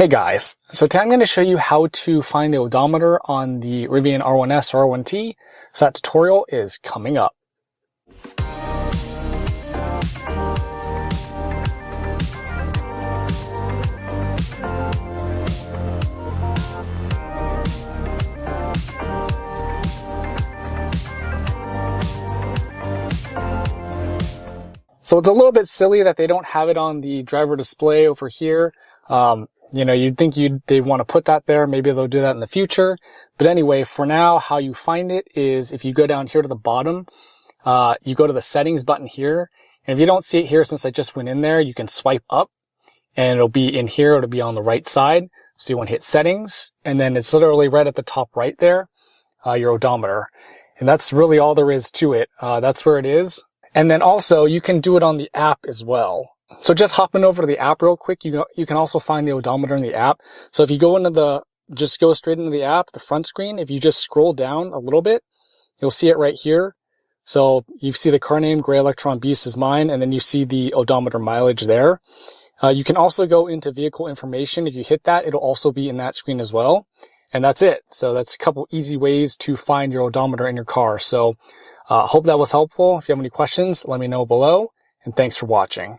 Hey guys, so today I'm going to show you how to find the odometer on the Rivian R1S or R1T, so that tutorial is coming up. So it's a little bit silly that they don't have it on the driver display over here. You'd think they'd want to put that there. Maybe they'll do that in the future. But anyway, for now, how you find it is if you go down here to the bottom, you go to the settings button here. And if you don't see it here, since I just went in there, you can swipe up and it'll be in here. It'll be on the right side. So you want to hit settings, and then it's literally right at the top right there, your odometer. And that's really all there is to it. That's where it is. And then also you can do it on the app as well. So just hopping over to the app real quick, you can also find the odometer in the app. So if you go just go straight into the app, the front screen, if you just scroll down a little bit, you'll see it right here. So you see the car name, Gray Electron Beast is mine, and then you see the odometer mileage there. You can also go into vehicle information. If you hit that, it'll also be in that screen as well. And that's it. So that's a couple easy ways to find your odometer in your car. So hope that was helpful. If you have any questions, let me know below, and thanks for watching.